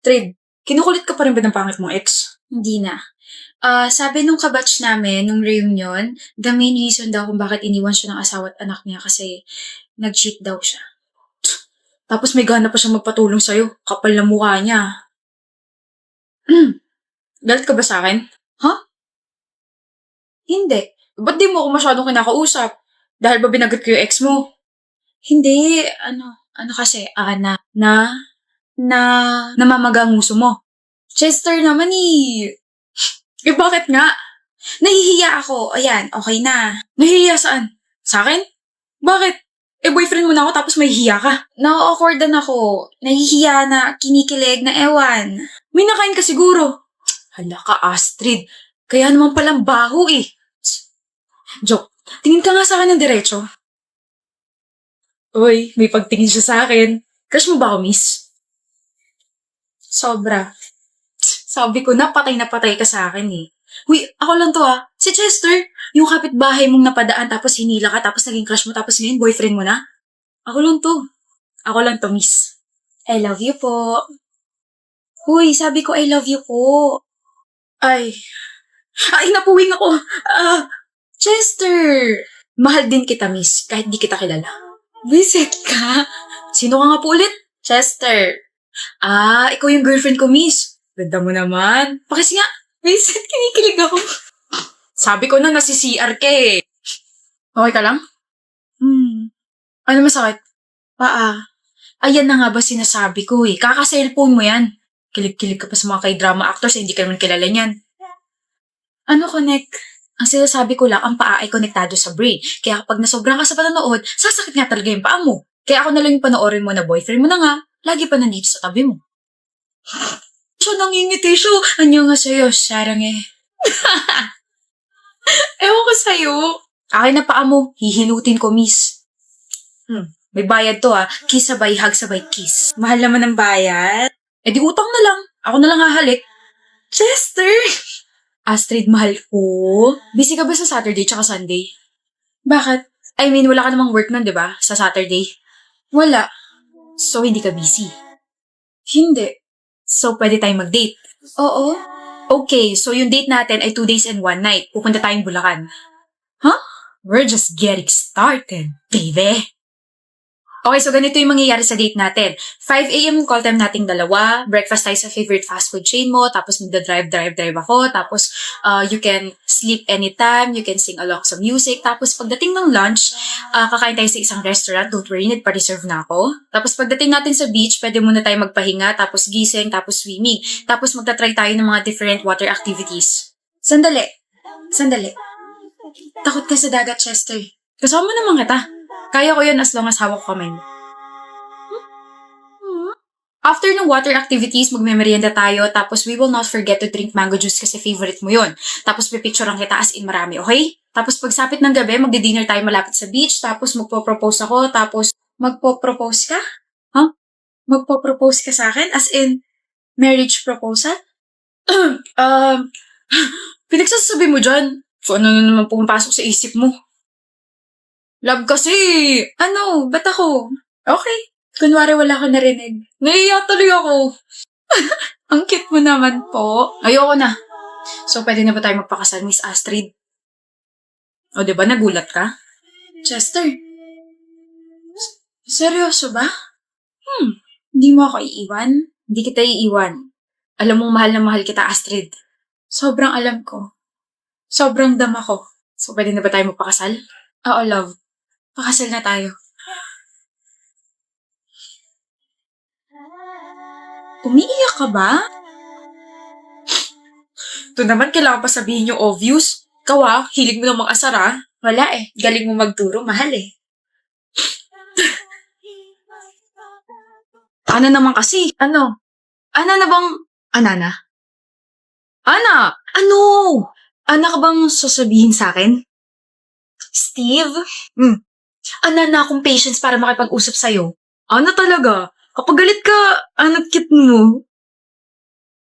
Trade, kinukulit ka pa rin ba ng pangit mong ex? Hindi na. Sabi nung kabatch namin, nung reunion, the main reason daw kung bakit iniwan siya ng asawa at anak niya kasi nag-cheat daw siya. Tapos may gana pa siya magpatulong sa'yo. Kapal na mukha niya. Galit ka ba sa akin? Ha? Hindi. Ba't di mo ako masyadong kinakausap? Dahil ba binagat ko yung ex mo? Hindi, ano kasi, namamaga ang nguso mo. Chester naman eh. Eh bakit nga? Nahihiya ako. Ayan, okay na. Nahihiya saan? Sa akin? Bakit? Eh boyfriend mo na ako tapos may hiya ka. Na-awkwardan ako. Nahihiya na, kinikilig na ewan. May nakain ka siguro. Hala ka, Astrid. Kaya naman palang baho eh. Joke, tingin ka nga sa akin ng diretso. Uy, may pagtingin siya sa akin. Crush mo ba ako, miss? Sobra. Sabi ko na patay ka sa akin eh. Huy, ako lang to ah. Si Chester, yung kapitbahay mong napadaan tapos hinila ka tapos naging crush mo tapos ngayon boyfriend mo na. Ako lang to. Ako lang to, miss. I love you po. Huy, sabi ko I love you po. Ay, napuwing ako. Chester! Mahal din kita, miss, kahit di kita kilala. Visit ka? Sino ka nga po ulit? Chester. Ikaw yung girlfriend ko, miss. Ganda mo naman. Pakis nga. Visit, kinikilig ako. Sabi ko na nasi CR ka eh. Okay ka lang? Ano masakit? Paa. Ayan na nga ba sinasabi ko eh. Kaka-cellphone mo yan. Kilig-kilig ka pa sa mga kay-drama actors hindi ka naman kilala niyan. Ano connect? Ang sinasabi ko lang, ang paa ay konektado sa brain. Kaya kapag nasobrang ka sa panonood, sasakit nga talaga yung paa mo. Kaya ako na lang yung panoorin mo na boyfriend mo na nga, lagi pa nandito sa tabi mo. Siya nangingiti siya. Anyo nga sa'yo, sarang eh. Ewan ko sa'yo. Akin na paa mo, hihilutin ko, miss. May bayad to kiss sabay, hug sabay, kiss. Mahal naman ng bayad. Eh di utang na lang. Ako na lang hahalik. Chester! Astrid, mahal ko. Busy ka ba sa Saturday tsaka Sunday? Bakit? I mean, wala ka namang work nun, di ba? Sa Saturday. Wala. So, hindi ka busy. Hindi. So, pwede tayong mag-date. Oo. Okay, so yung date natin ay 2 days and 1 night. Pupunta tayong Bulacan. Huh? We're just getting started, baby. Okay, so ganito yung mangyayari sa date natin. 5 a.m. yung call time nating dalawa. Breakfast tayo sa favorite fast food chain mo. Tapos magda-drive ako. Tapos you can sleep anytime. You can sing along sa music. Tapos pagdating ng lunch, kakain tayo sa isang restaurant. Don't worry, nagpa-reserve na ako. Tapos pagdating natin sa beach, pwede muna tayo magpahinga. Tapos gising, tapos swimming. Tapos magta-try tayo ng mga different water activities. Sandali. Takot ka sa dagat, Chester. Kasama naman kita. Kaya ko yun as long as hawak ko kamay mo. After ng water activities, magme-merienda tayo, tapos we will not forget to drink mango juice kasi favorite mo yun. Tapos pipicturean kita as in marami, okay? Tapos pagsapit ng gabi, magdi-dinner tayo malapit sa beach, tapos magpo-propose ako, tapos Magpo-propose ka? Huh? Magpo-propose ka sa akin? As in, marriage proposal? Pinagsasabi mo dyan. So ano na naman pumapasok sa isip mo? Love kasi! Ano? Ba't ako? Okay. Kunwari wala ko narinig. Naiiyak tuloy ako. Ang cute mo naman po. Ayoko na. So, pwede na ba tayo magpakasal, Miss Astrid? O, diba? Nagulat ka? Chester? Seryoso ba? Hindi mo ako iiwan? Hindi kita iiwan. Alam mong mahal na mahal kita, Astrid. Sobrang alam ko. Sobrang dama ko. So, pwede na ba tayo magpakasal? Oo, love. Pakasal na tayo. Umiiyak ka ba? Ito naman, kailangan pa sabihin yung obvious. Ikaw hilig mo ng mga asar Wala eh. Galing mo magturo, mahal eh. Ana naman kasi. Ano? Ana na bang... Ana na? Ana! Ano? Ana ka bang sasabihin sa akin? Steve? Ana na akong patience para makipag-usap sa'yo. Ana talaga? Kapag galit ka, cute mo.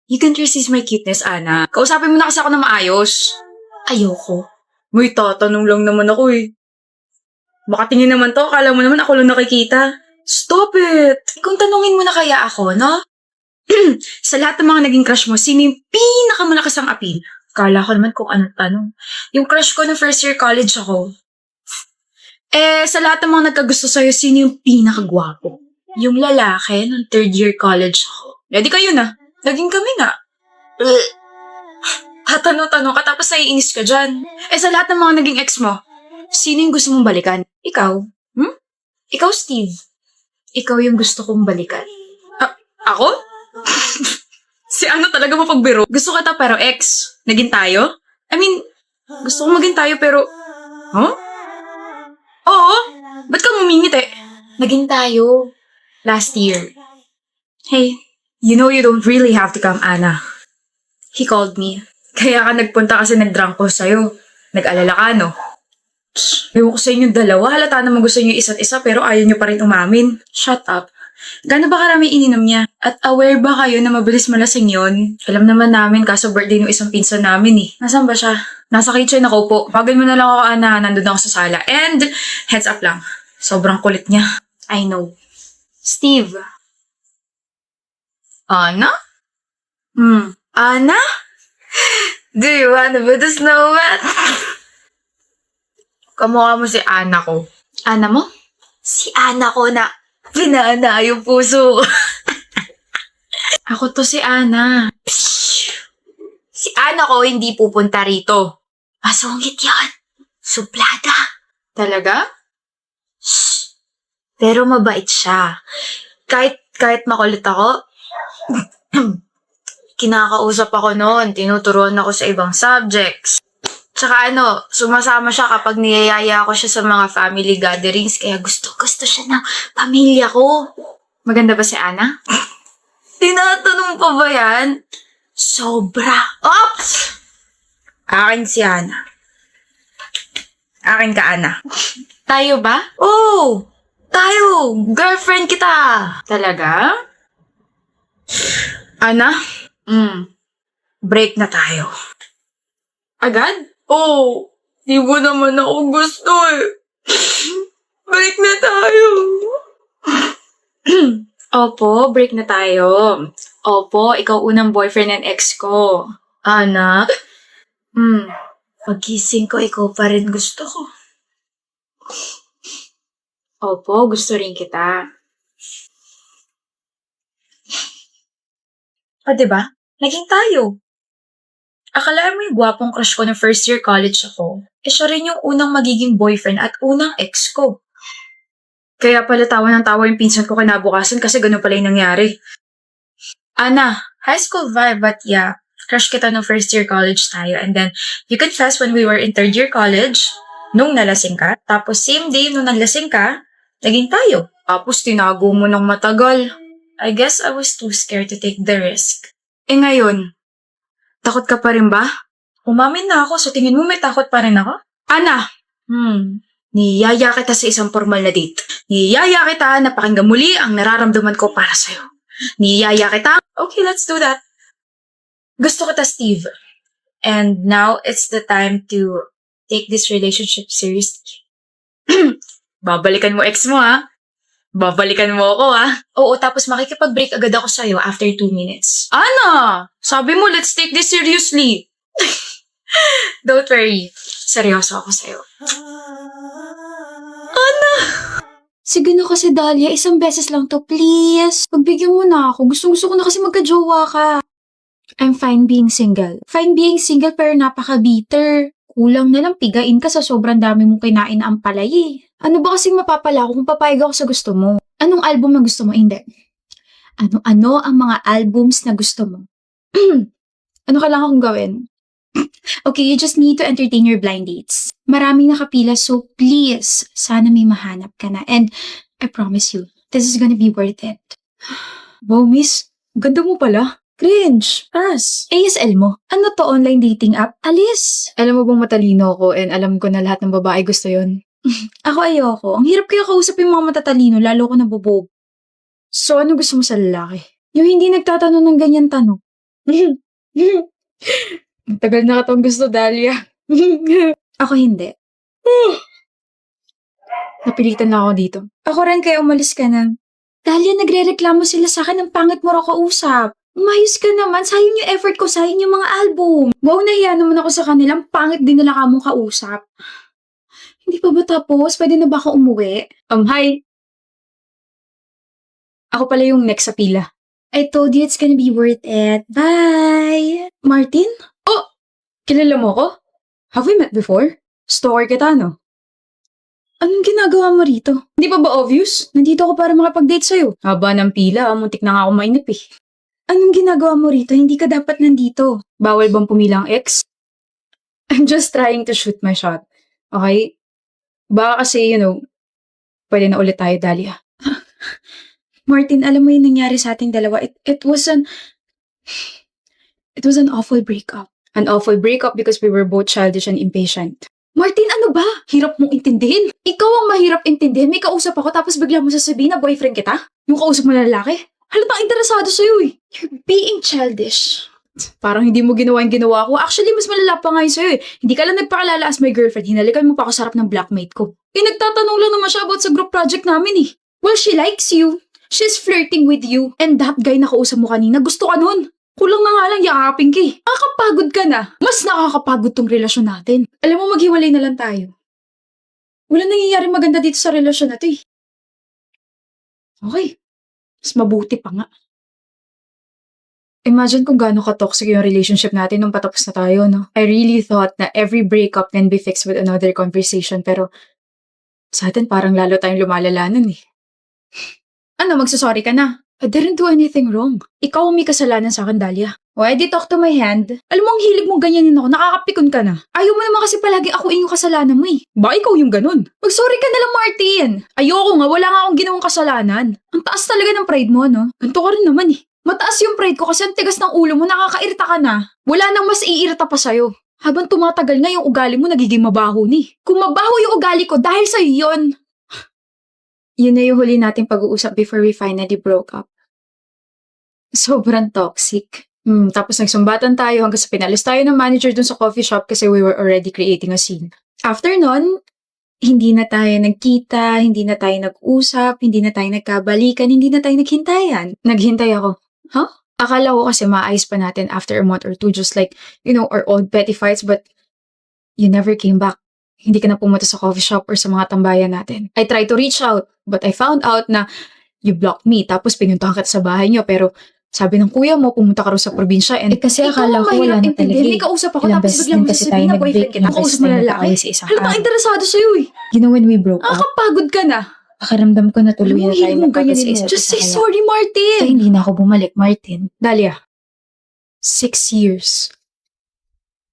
You can't resist my cuteness, Ana. Kausapin mo na kasi ako na maayos. Ayoko. May tatanong lang naman ako eh. Baka tingin naman to, akala mo naman ako lang nakikita. Stop it! Kung tanungin mo na kaya ako, no? Sa lahat ng mga naging crush mo, sino yung pinakamalakas ang appeal? Kala ko naman kung anong tanong. Yung crush ko na first year college ako. Sa lahat ng mga nagkagusto sa'yo, sino yung pinakagwapo? Yung lalaki nung third year college ako. Di kayo na. Naging kami nga. Tanong-tanong ka tapos naiinis ka dyan. Sa lahat ng mga naging ex mo, sino yung gusto mong balikan? Ikaw? Ikaw, Steve. Ikaw yung gusto kong balikan. Ako? Si ano talaga mapagbiro? Gusto kita pero ex. Naging tayo? I mean, gusto ko maging tayo pero... Huh? Oo. Ba't ka mumingiti? Naging tayo. Last year. Hey, you know you don't really have to come, Anna. He called me. Kaya ka nagpunta kasi nag-drunk ko sa'yo. Nag-alala ka, no? Ewan ko sa inyong dalawa. Halata naman gusto niyo isa't isa pero ayaw niyo pa rin umamin. Shut up. Gano'n ba karami ininom niya? At aware ba kayo na mabilis malasing yon? Alam naman namin kaso birthday ng isang pinsan namin eh. Nasaan ba siya? Nasa kitchen ako po. Pagal mo na lang ako, Ana. Nandun ako sa sala. And, heads up lang. Sobrang kulit niya. I know. Steve. Ana? Ana? Do you wanna be the snowman? Kamukha mo si Ana ko. Ana mo? Si Ana ko na pinaana yung puso ko. Ako to si Ana. Si Ana ko hindi pupunta rito. Masungit yan. Suplada. Talaga? Shh. Pero mabait siya. Kahit makulit ako, kinakausap ako noon. Tinuturuan ako sa ibang subjects. Tsaka sumasama siya kapag niyayaya ako siya sa mga family gatherings. Kaya gusto siya ng pamilya ko. Maganda ba si Ana? Tinatanong pa ba yan? Sobra. Oops! Akin si Ana. Akin ka, Ana. Tayo ba? Oo! Tayo! Girlfriend kita! Talaga? Ana? Break na tayo. Agad? Oh, di mo naman ako gusto eh. Break na tayo. Opo, break na tayo. Opo, ikaw unang boyfriend and ex ko. Ana? Pagkising ko, ikaw pa rin gusto ko. Opo, gusto rin kita. Diba? Naging tayo. Akala mo yung gwapong crush ko na first year college ako, siya rin yung unang magiging boyfriend at unang ex ko. Kaya pala tawa ng tawa yung pinsan ko kinabukasan kasi ganun pala yung nangyari. Ana, high school vibe but yeah, crush kita nung first year college tayo and then you confessed when we were in third year college nung nalasing ka, tapos same day nung nalasing ka, naging tayo. Tapos tinago mo ng matagal. I guess I was too scared to take the risk. Ngayon, takot ka pa rin ba? Umamin na ako, sa tingin mo may takot pa rin ako? Ana! Niyaya kita sa isang formal na date. Niyaya kita na pakinggan muli ang nararamdaman ko para sa'yo. Niyaya kita. Okay, let's do that. Gusto kita, Steve. And now, it's the time to take this relationship seriously. Babalikan mo ex mo, ha? Babalikan mo ako, ha? Oo, tapos makikipag-break agad ako sa'yo after 2 minutes. Ana! Sabi mo, let's take this seriously. Don't worry. Seryoso ako sa'yo. Ana! Sige na kasi, Dahlia. Isang beses lang to, please. Pagbigyan mo na ako. Gusto ko na kasi magka-jowa ka. I'm fine being single. Fine being single pero napaka-bitter. Kulang na lang pigain ka sa sobrang dami mong kinain na ampalay eh. Ano ba kasing mapapala ko kung papayag ako sa gusto mo? Anong album na gusto mo? Hindi. Ano ang mga albums na gusto mo? Ano kailangan kong gawin? Okay, you just need to entertain your blind dates. Maraming nakapila, so please, sana may mahanap ka na. And I promise you, this is gonna be worth it. Wow, miss. Ganda mo pala. Cringe. Pass. ASL mo. Ano to online dating app? Alis. Alam mo bang matalino ako and alam ko na lahat ng babae gusto yon. Ako ayoko. Ang hirap kaya kausap yung mga matatalino, lalo ko nabobog. So ano gusto mo sa lalaki? Yung hindi nagtatanong ng ganyan tanong. Tagal na katong gusto, Dahlia. Ako hindi. Napilitan lang ako dito. Ako rin kaya umalis ka na. Dahlia, nagre-reklamo sila sa akin ng pangit mo raw kausap. Umayos ka naman. Sayang yung effort ko. Sayang yung mga album. Wow, nahiya naman ako sa kanilang. Pangit din nila kamong kausap. Hindi pa ba tapos? Pwede na ba ako umuwi? Hi. Ako pala yung next sa pila. I told you it's gonna be worth it. Bye! Martin? Oh! Kilala mo ko? Have we met before? Stalker kita, no? Anong ginagawa mo rito? Hindi pa ba obvious? Nandito ako para makapag-date sa'yo. Haba ng pila, muntik na nga ako mainip eh. Anong ginagawa mo rito? Hindi ka dapat nandito. Bawal bang pumila ang ex? I'm just trying to shoot my shot. Okay? Baka kasi, pwede na ulit tayo, Dahlia. Martin, alam mo yung nangyari sa ating dalawa. It was an awful breakup. An awful breakup because we were both childish and impatient. Martin, ano ba? Hirap mong intindihin. Ikaw ang mahirap intindihin. May kausap ako tapos bigla mo sasabihin na boyfriend kita? Yung kausap mo na lalaki? Halatang interesado sa'yo eh. You're being childish. Parang hindi mo ginawa yung ginawa ko. Actually, mas malala pa nga yun sa'yo eh. Hindi ka lang nagpakilala as my girlfriend. Hinalikan mo pa ako sa harap ng blackmate ko. Nagtatanong lang naman siya about sa group project namin eh. Well, she likes you. She's flirting with you. And that guy na kausap mo kanina, gusto ka nun. Kulang na nga lang yakapin ka eh. Nakakapagod ka na. Mas nakakapagod tong relasyon natin. Alam mo, maghiwalay na lang tayo. Wala nangyayari maganda dito sa relasyon na to eh. Okay. Mas mabuti pa nga. Imagine kung gaano ka-toxic yung relationship natin nung patapos na tayo, no? I really thought na every breakup can be fixed with another conversation, pero sa atin parang lalo tayong lumalala nun eh. Ano, magsasorry ka na? I didn't do anything wrong. Ikaw ang may kasalanan sa akin, Dahlia. Why did you talk to my hand? Alam mo, ang hilig mo ganyanin ako, nakakapikon ka na. Ayaw mo naman kasi palagi ako yung kasalanan mo eh. Ba, ikaw yung ganun? Mag-sorry ka na lang, Martin. Ayoko nga, wala nga akong ginawang kasalanan. Ang taas talaga ng pride mo, no? Ganito ka rin naman eh. Mataas yung pride ko kasi ang tigas ng ulo mo, nakakairita ka na. Wala nang mas iirita pa sa'yo. Habang tumatagal nga yung ugali mo, nagiging mabaho ni. Kung mabaho yung ugali ko, dahil sa'yo yun. Yun na yung huli nating pag-uusap before we finally broke up. Sobrang toxic. Tapos nagsumbatan tayo hanggang sa pinalis tayo ng manager dun sa coffee shop kasi we were already creating a scene. After nun, hindi na tayo nagkita, hindi na tayo nag-usap, hindi na tayo nagkabalikan, hindi na tayo naghintayan. Naghintay ako. Huh? Akala ko kasi maayos pa natin after a month or two, just like, our old petty fights, but you never came back. Hindi ka na pumunta sa coffee shop or sa mga tambayan natin. I tried to reach out, but I found out na you blocked me. Tapos pinuntahan kita sa bahay niyo, pero sabi ng kuya mo, pumunta ka rin sa probinsya. And kasi akala ko wala na talaga eh. May kausap ako Ilang tapos beses biglang din mo kasi tayo sasabihin na boyfriend nag-break, kita. ilang Kausap beses mo tayo na lalaki. nagkaaway sa isang Halatang araw. interesado sa'yo eh. When we broke up, Nakakapagod ka na. pakiramdam ko na tuloy na tayo hilig mong magkakaroon sa ganyanin mo. isa't Just isa say kaya- sorry, Martin. Kaya hindi na ako bumalik, Martin. Dahlia, 6 years.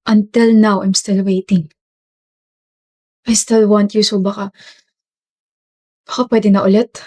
Until now, I'm still waiting. I still want you, so baka pwede na ulit.